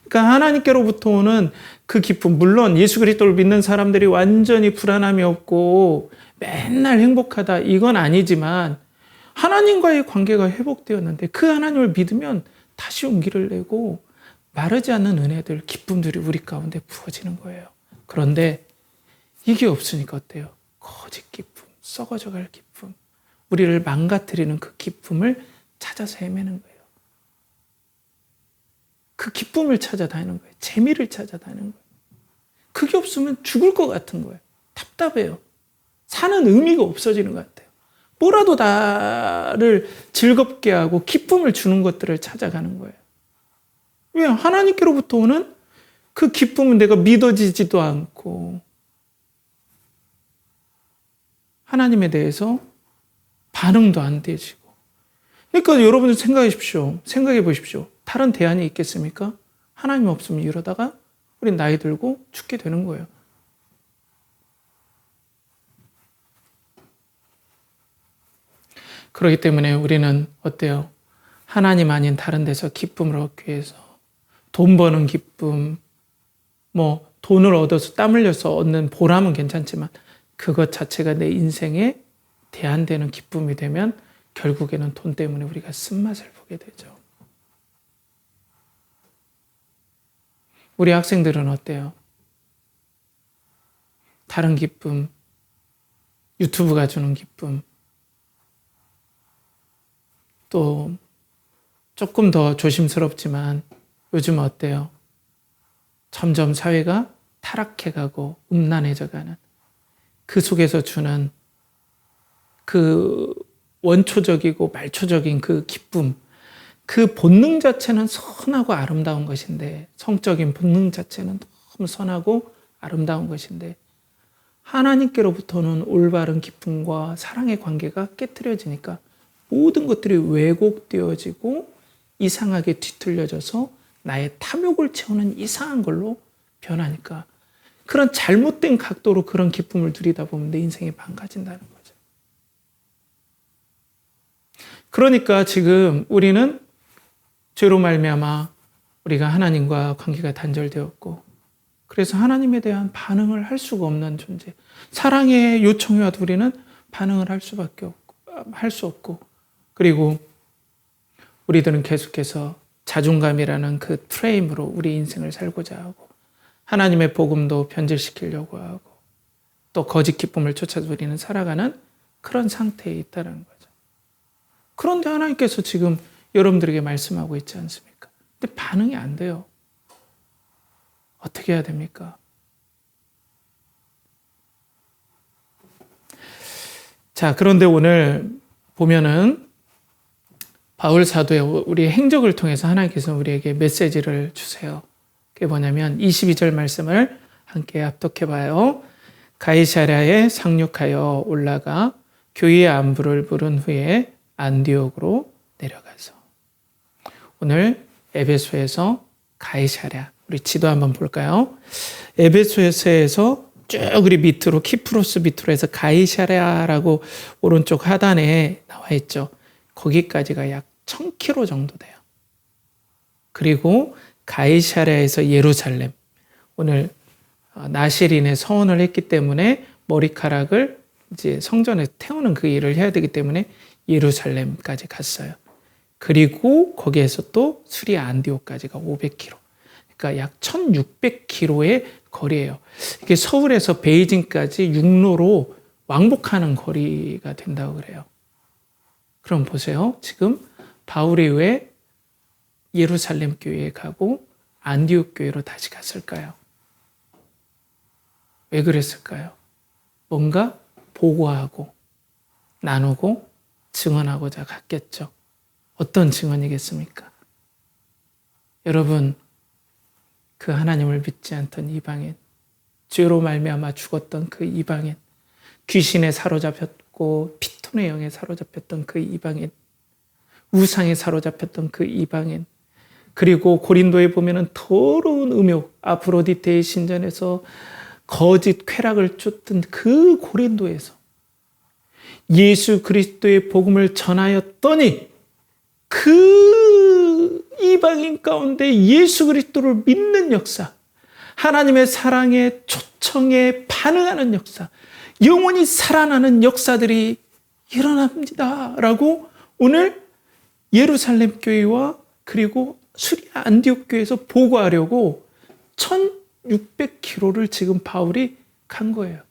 그러니까 하나님께로부터 오는 그 기쁨, 물론 예수 그리스도를 믿는 사람들이 완전히 불안함이 없고 맨날 행복하다 이건 아니지만 하나님과의 관계가 회복되었는데 그 하나님을 믿으면 다시 용기를 내고 마르지 않는 은혜들, 기쁨들이 우리 가운데 부어지는 거예요. 그런데 이게 없으니까 어때요? 거짓 기쁨, 썩어져 갈 기쁨, 우리를 망가뜨리는 그 기쁨을 찾아서 헤매는 거예요. 그 기쁨을 찾아다니는 거예요. 재미를 찾아다니는 거예요. 그게 없으면 죽을 것 같은 거예요. 답답해요. 사는 의미가 없어지는 것 같아요. 뭐라도 나를 즐겁게 하고 기쁨을 주는 것들을 찾아가는 거예요. 왜? 하나님께로부터 오는 그 기쁨은 내가 믿어지지도 않고 하나님에 대해서 반응도 안 되지고. 그러니까 여러분들 생각해 보십시오. 다른 대안이 있겠습니까? 하나님 없으면 이러다가 우린 나이 들고 죽게 되는 거예요. 그렇기 때문에 우리는 어때요? 하나님 아닌 다른 데서 기쁨을 얻기 위해서 돈 버는 기쁨, 돈을 얻어서 땀 흘려서 얻는 보람은 괜찮지만 그것 자체가 내 인생에 대안되는 기쁨이 되면 결국에는 돈 때문에 우리가 쓴맛을 보게 되죠. 우리 학생들은 어때요? 다른 기쁨, 유튜브가 주는 기쁨, 또 조금 더 조심스럽지만 요즘 어때요? 점점 사회가 타락해가고 음란해져가는 그 속에서 주는 그 원초적이고 말초적인 그 기쁨, 그 본능 자체는 선하고 아름다운 것인데, 성적인 본능 자체는 너무 선하고 아름다운 것인데 하나님께로부터는 올바른 기쁨과 사랑의 관계가 깨트려지니까 모든 것들이 왜곡되어지고 이상하게 뒤틀려져서 나의 탐욕을 채우는 이상한 걸로 변하니까 그런 잘못된 각도로 그런 기쁨을 누리다 보면 내 인생이 망가진다는 거죠. 그러니까 지금 우리는 죄로 말미암아 우리가 하나님과 관계가 단절되었고, 그래서 하나님에 대한 반응을 할 수가 없는 존재. 사랑의 요청이 와도 우리는 반응을 할 수 없고, 그리고 우리들은 계속해서 자존감이라는 그 프레임으로 우리 인생을 살고자 하고, 하나님의 복음도 변질시키려고 하고, 또 거짓 기쁨을 쫓아서 우리는 살아가는 그런 상태에 있다는 거죠. 그런데 하나님께서 지금 여러분들에게 말씀하고 있지 않습니까? 근데 반응이 안 돼요. 어떻게 해야 됩니까? 자, 그런데 오늘 보면은 바울 사도의 우리의 행적을 통해서 하나님께서 우리에게 메시지를 주세요. 그게 뭐냐면 22절 말씀을 함께 합독해 봐요. 가이사랴에 상륙하여 올라가 교회의 안부를 물은 후에 안디옥으로 내려가서. 오늘 에베소에서 가이사랴, 우리 지도 한번 볼까요? 에베소에서 쭉 우리 밑으로, 키프로스 밑으로 해서 가이사랴라고 오른쪽 하단에 나와 있죠. 거기까지가 약 1000km 정도 돼요. 그리고 가이사랴에서 예루살렘, 오늘 나실인의 서원을 했기 때문에 머리카락을 이제 성전에 태우는 그 일을 해야 되기 때문에 예루살렘까지 갔어요. 그리고 거기에서 또 수리아 안디옥까지가 500km. 그러니까 약 1600km의 거리예요. 이게 서울에서 베이징까지 육로로 왕복하는 거리가 된다고 그래요. 그럼 보세요. 지금 바울이 왜 예루살렘 교회에 가고 안디옥 교회로 다시 갔을까요? 왜 그랬을까요? 뭔가 보고하고 나누고 증언하고자 갔겠죠. 어떤 증언이겠습니까? 여러분, 그 하나님을 믿지 않던 이방인, 죄로 말미암아 죽었던 그 이방인, 귀신에 사로잡혔고 피톤의 영에 사로잡혔던 그 이방인, 우상에 사로잡혔던 그 이방인, 그리고 고린도에 보면은 더러운 음욕, 아프로디테의 신전에서 거짓 쾌락을 쫓던 그 고린도에서 예수 그리스도의 복음을 전하였더니 그 이방인 가운데 예수 그리스도를 믿는 역사, 하나님의 사랑의 초청에 반응하는 역사, 영원히 살아나는 역사들이 일어납니다. 라고 오늘 예루살렘 교회와 그리고 수리아 안디옥 교회에서 보고하려고 1600km를 지금 바울이 간 거예요.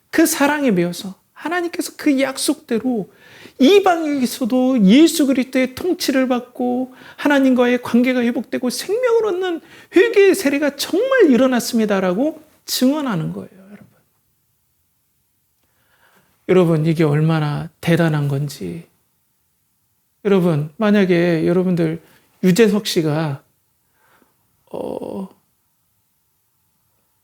그 사랑에 매여서 하나님께서 그 약속대로 이방에서도 예수 그리스도의 통치를 받고 하나님과의 관계가 회복되고 생명을 얻는 회개의 세례가 정말 일어났습니다라고 증언하는 거예요, 여러분. 여러분, 이게 얼마나 대단한 건지. 여러분, 만약에 여러분들 유재석 씨가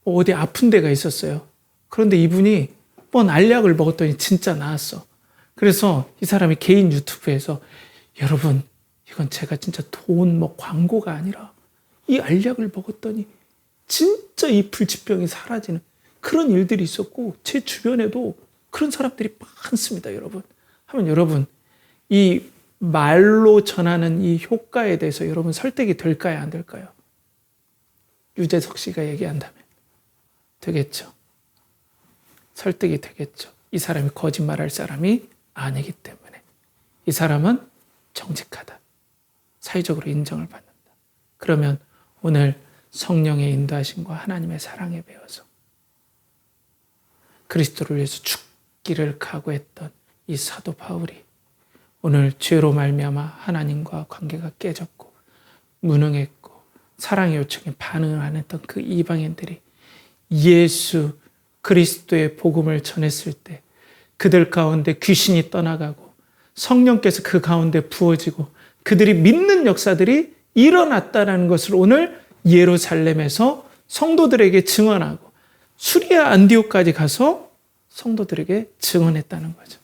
어디 아픈 데가 있었어요. 그런데 이분이 알약을 먹었더니 진짜 나았어. 그래서 이 사람이 개인 유튜브에서 여러분, 이건 제가 진짜 광고가 아니라 이 알약을 먹었더니 진짜 이 불치병이 사라지는 그런 일들이 있었고 제 주변에도 그런 사람들이 많습니다, 여러분. 하면 여러분, 이 말로 전하는 이 효과에 대해서 여러분 설득이 될까요, 안 될까요? 유재석 씨가 얘기한다면 되겠죠. 설득이 되겠죠. 이 사람이 거짓말할 사람이 아니기 때문에. 이 사람은 정직하다. 사회적으로 인정을 받는다. 그러면 오늘 성령의 인도하심과 하나님의 사랑에 배워서 그리스도를 위해서 죽기를 각오했던 이 사도 바울이 오늘 죄로 말미암아 하나님과 관계가 깨졌고 무능했고 사랑의 요청에 반응을 안 했던 그 이방인들이 예수 그리스도의 복음을 전했을 때 그들 가운데 귀신이 떠나가고 성령께서 그 가운데 부어지고 그들이 믿는 역사들이 일어났다는 것을 오늘 예루살렘에서 성도들에게 증언하고 수리아 안디옥까지 가서 성도들에게 증언했다는 거죠.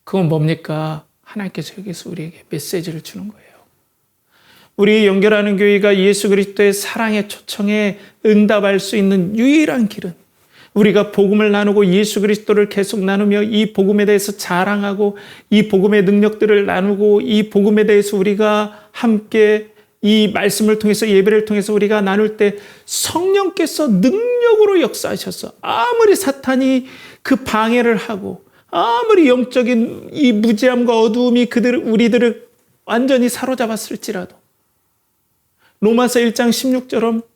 그건 뭡니까? 하나님께서 여기서 우리에게 메시지를 주는 거예요. 우리 연결하는 교회가 예수 그리스도의 사랑의 초청에 응답할 수 있는 유일한 길은 우리가 복음을 나누고 예수 그리스도를 계속 나누며 이 복음에 대해서 자랑하고 이 복음의 능력들을 나누고 이 복음에 대해서 우리가 함께 이 말씀을 통해서 예배를 통해서 우리가 나눌 때 성령께서 능력으로 역사하셔서 아무리 사탄이 그 방해를 하고 아무리 영적인 이 무지함과 어두움이 우리들을 완전히 사로잡았을지라도 로마서 1장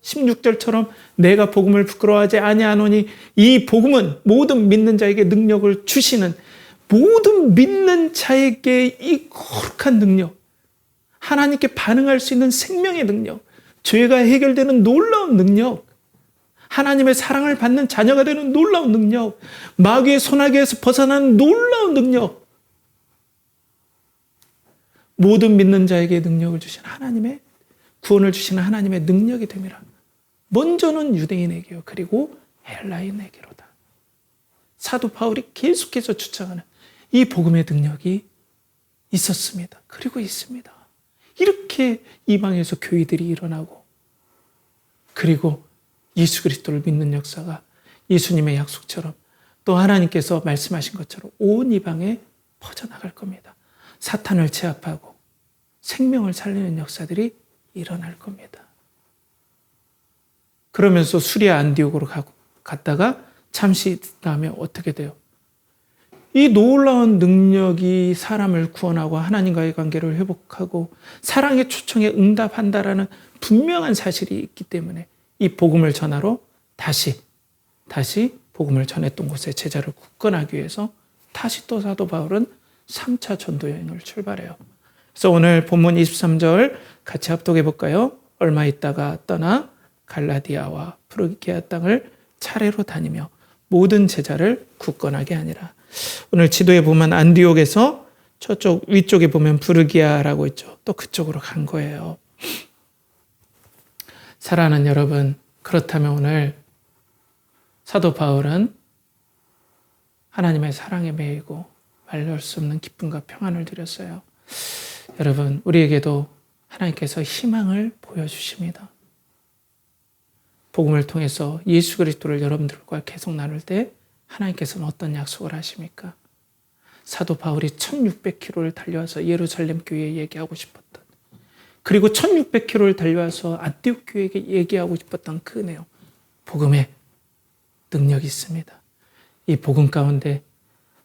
16절처럼 내가 복음을 부끄러워하지 아니하노니 이 복음은 모든 믿는 자에게 능력을 주시는 모든 믿는 자에게 이 거룩한 능력, 하나님께 반응할 수 있는 생명의 능력, 죄가 해결되는 놀라운 능력, 하나님의 사랑을 받는 자녀가 되는 놀라운 능력, 마귀의 손아귀에서 벗어나는 놀라운 능력, 모든 믿는 자에게 능력을 주신 하나님의 구원을 주시는 하나님의 능력이 됨이라. 먼저는 유대인에게요. 그리고 헬라인에게로다. 사도 바울이 계속해서 주장하는 이 복음의 능력이 있었습니다. 그리고 있습니다. 이렇게 이방에서 교회들이 일어나고 그리고 예수 그리스도를 믿는 역사가 예수님의 약속처럼 또 하나님께서 말씀하신 것처럼 온 이방에 퍼져나갈 겁니다. 사탄을 제압하고 생명을 살리는 역사들이 일어날 겁니다. 그러면서 수리아 안디옥으로 갔다가 잠시 다음에 어떻게 돼요? 이 놀라운 능력이 사람을 구원하고 하나님과의 관계를 회복하고 사랑의 초청에 응답한다라는 분명한 사실이 있기 때문에 이 복음을 전하러 다시 복음을 전했던 곳에 제자를 굳건하기 위해서 다시 또 사도 바울은 3차 전도 여행을 출발해요. 그래서 오늘 본문 23절 같이 합독해 볼까요? 얼마 있다가 떠나 갈라디아와 프르기아 땅을 차례로 다니며 모든 제자를 굳건하게 하니라. 오늘 지도에 보면 안디옥에서 저쪽 위쪽에 보면 프르기아라고 있죠. 또 그쪽으로 간 거예요. 사랑하는 여러분, 그렇다면 오늘 사도 바울은 하나님의 사랑에 매이고 말할 수 없는 기쁨과 평안을 드렸어요. 여러분, 우리에게도 하나님께서 희망을 보여주십니다. 복음을 통해서 예수 그리스도를 여러분들과 계속 나눌 때 하나님께서는 어떤 약속을 하십니까? 사도 바울이 1600km를 달려와서 예루살렘 교회에 얘기하고 싶었던, 그리고 1600km를 달려와서 안디옥 교회에게 얘기하고 싶었던 그 내용, 복음의 능력이 있습니다. 이 복음 가운데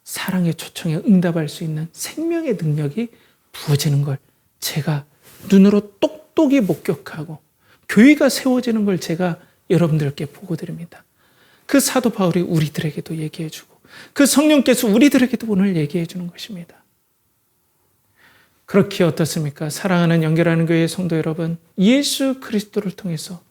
사랑의 초청에 응답할 수 있는 생명의 능력이 부어지는 걸 제가 눈으로 똑똑히 목격하고 교회가 세워지는 걸 제가 여러분들께 보고 드립니다. 그 사도 바울이 우리들에게도 얘기해 주고 그 성령께서 우리들에게도 오늘 얘기해 주는 것입니다. 그렇게 어떻습니까? 사랑하는 연결하는 교회의 성도 여러분, 예수 그리스도를 통해서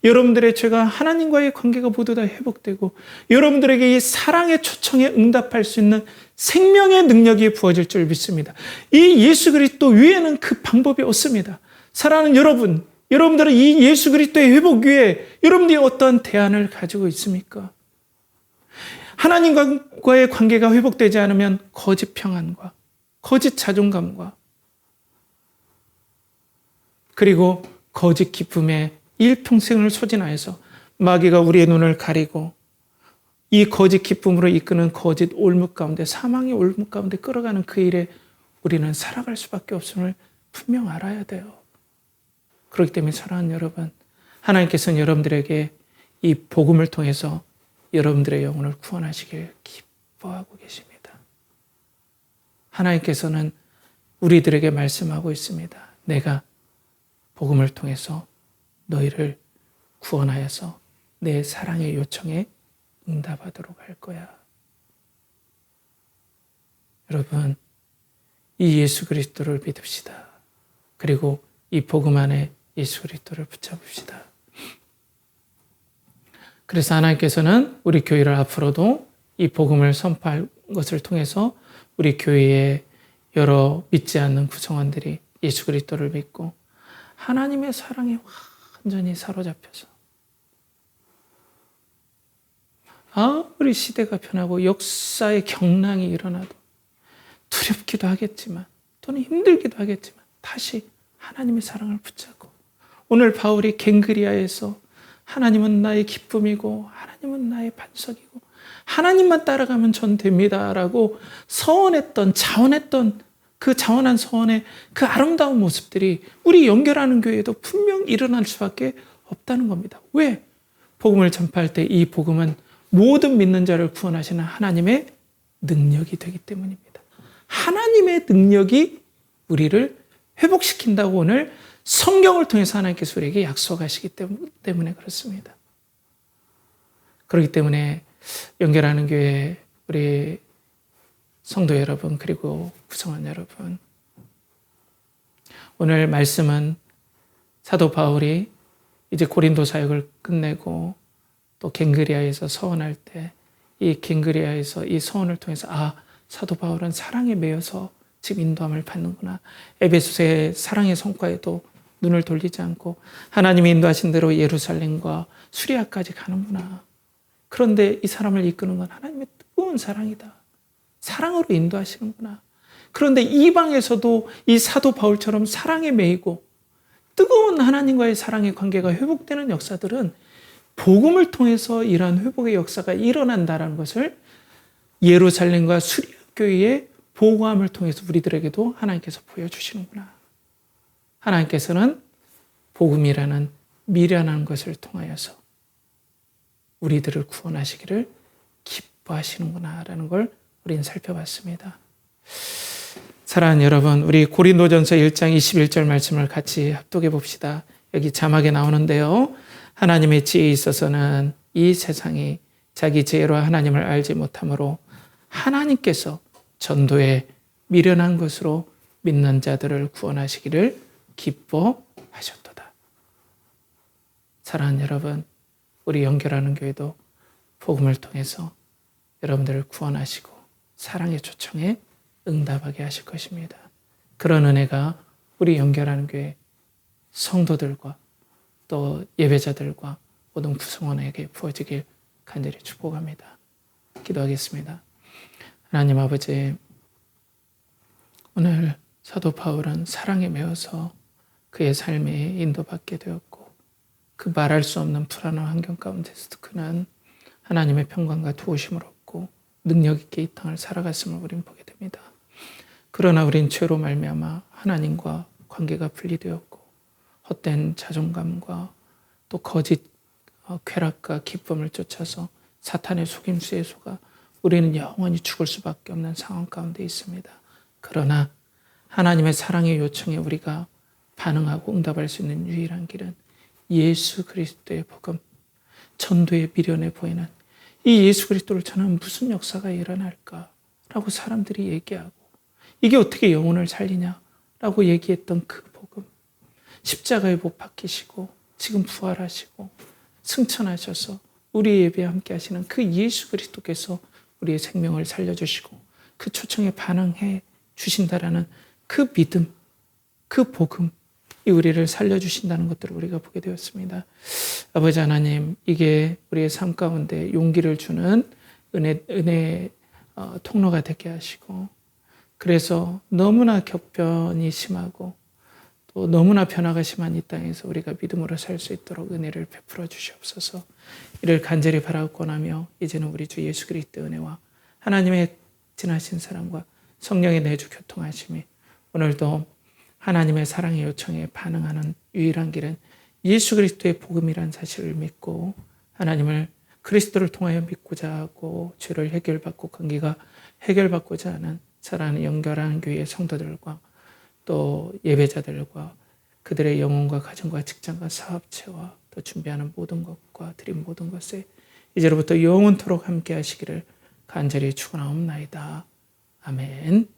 여러분들의 죄가 하나님과의 관계가 모두 다 회복되고 여러분들에게 이 사랑의 초청에 응답할 수 있는 생명의 능력이 부어질 줄 믿습니다. 이 예수 그리스도 위에는 그 방법이 없습니다. 사랑하는 여러분, 여러분들은 이 예수 그리스도의 회복 위에 여러분들이 어떠한 대안을 가지고 있습니까? 하나님과의 관계가 회복되지 않으면 거짓 평안과 거짓 자존감과 그리고 거짓 기쁨에 일평생을 소진하여서 마귀가 우리의 눈을 가리고 이 거짓 기쁨으로 이끄는 거짓 올무 가운데 사망의 올무 가운데 끌어가는 그 일에 우리는 살아갈 수밖에 없음을 분명 알아야 돼요. 그렇기 때문에 사랑하는 여러분, 하나님께서는 여러분들에게 이 복음을 통해서 여러분들의 영혼을 구원하시길 기뻐하고 계십니다. 하나님께서는 우리들에게 말씀하고 있습니다. 내가 복음을 통해서 너희를 구원하여서 내 사랑의 요청에 응답하도록 할 거야. 여러분, 이 예수 그리스도를 믿읍시다. 그리고 이 복음 안에 예수 그리스도를 붙잡읍시다. 그래서 하나님께서는 우리 교회를 앞으로도 이 복음을 선포할 것을 통해서 우리 교회의 여러 믿지 않는 구성원들이 예수 그리스도를 믿고 하나님의 사랑에 완전히 사로잡혀서 아무리 시대가 변하고 역사의 경랑이 일어나도 두렵기도 하겠지만 또는 힘들기도 하겠지만 다시 하나님의 사랑을 붙잡고 오늘 바울이 갱그리아에서 하나님은 나의 기쁨이고 하나님은 나의 반석이고 하나님만 따라가면 전 됩니다라고 서원했던 자원했던 그 자원한 서원의 그 아름다운 모습들이 우리 연결하는 교회에도 분명 일어날 수밖에 없다는 겁니다. 왜? 복음을 전파할 때 이 복음은 모든 믿는 자를 구원하시는 하나님의 능력이 되기 때문입니다. 하나님의 능력이 우리를 회복시킨다고 오늘 성경을 통해서 하나님께서 우리에게 약속하시기 때문에 그렇습니다. 그렇기 때문에 연결하는 교회 우리 성도 여러분 그리고 구성원 여러분, 오늘 말씀은 사도 바울이 이제 고린도 사역을 끝내고 또 갱그리아에서 서원할 때 이 갱그리아에서 이 서원을 통해서 사도 바울은 사랑에 매여서 지금 인도함을 받는구나. 에베소서의 사랑의 성과에도 눈을 돌리지 않고 하나님이 인도하신 대로 예루살렘과 수리아까지 가는구나. 그런데 이 사람을 이끄는 건 하나님의 뜨거운 사랑이다. 사랑으로 인도하시는구나. 그런데 이방에서도 이 사도 바울처럼 사랑에 매이고 뜨거운 하나님과의 사랑의 관계가 회복되는 역사들은 복음을 통해서 이러한 회복의 역사가 일어난다는 것을 예루살렘과 수리아 교회의 보고함을 통해서 우리들에게도 하나님께서 보여주시는구나. 하나님께서는 복음이라는 미련한 것을 통하여서 우리들을 구원하시기를 기뻐하시는구나라는 걸 우리는 살펴봤습니다. 사랑하는 여러분, 우리 고린도전서 1장 21절 말씀을 같이 합독해 봅시다. 여기 자막에 나오는데요. 하나님의 지혜에 있어서는 이 세상이 자기 지혜로 하나님을 알지 못하므로 하나님께서 전도에 미련한 것으로 믿는 자들을 구원하시기를 기뻐하셨도다. 사랑하는 여러분, 우리 연결하는 교회도 복음을 통해서 여러분들을 구원하시고 사랑의 초청에 응답하게 하실 것입니다. 그런 은혜가 우리 연결하는 교회 성도들과 또 예배자들과 모든 구성원에게 부어지길 간절히 축복합니다. 기도하겠습니다. 하나님 아버지, 오늘 사도 바울은 사랑에 매여서 그의 삶에 인도받게 되었고 그 말할 수 없는 불안한 환경 가운데서도 그는 하나님의 평강과 도우심을 얻고 능력 있게 이 땅을 살아갔음을 우리는 보게 됩니다. 그러나 우린 죄로 말미암아 하나님과 관계가 분리되었고 헛된 자존감과 또 거짓 쾌락과 기쁨을 쫓아서 사탄의 속임수에 속아 우리는 영원히 죽을 수밖에 없는 상황 가운데 있습니다. 그러나 하나님의 사랑의 요청에 우리가 반응하고 응답할 수 있는 유일한 길은 예수 그리스도의 복음, 전도의 미련에 보이는 이 예수 그리스도를 전하면 무슨 역사가 일어날까라고 사람들이 얘기하고 이게 어떻게 영혼을 살리냐라고 얘기했던 그 복음, 십자가에 못 박히시고 지금 부활하시고 승천하셔서 우리 예배에 함께 하시는 그 예수 그리스도께서 우리의 생명을 살려주시고 그 초청에 반응해 주신다라는 그 믿음, 그 복음, 이 우리를 살려주신다는 것들을 우리가 보게 되었습니다. 아버지 하나님, 이게 우리의 삶 가운데 용기를 주는 은혜 통로가 되게 하시고, 그래서 너무나 격변이 심하고 또 너무나 변화가 심한 이 땅에서 우리가 믿음으로 살 수 있도록 은혜를 베풀어 주시옵소서. 이를 간절히 바라고 원하며 이제는 우리 주 예수 그리스도의 은혜와 하나님의 지나신 사랑과 성령의 내주 교통하심이 오늘도 하나님의 사랑의 요청에 반응하는 유일한 길은 예수 그리스도의 복음이란 사실을 믿고 하나님을 그리스도를 통하여 믿고자 하고 죄를 해결받고 관계가 해결받고자 하는 사랑하는 연결하는 교회의 성도들과 또 예배자들과 그들의 영혼과 가정과 직장과 사업체와 또 준비하는 모든 것과 드린 모든 것에 이제로부터 영원토록 함께 하시기를 간절히 축원하옵나이다. 아멘.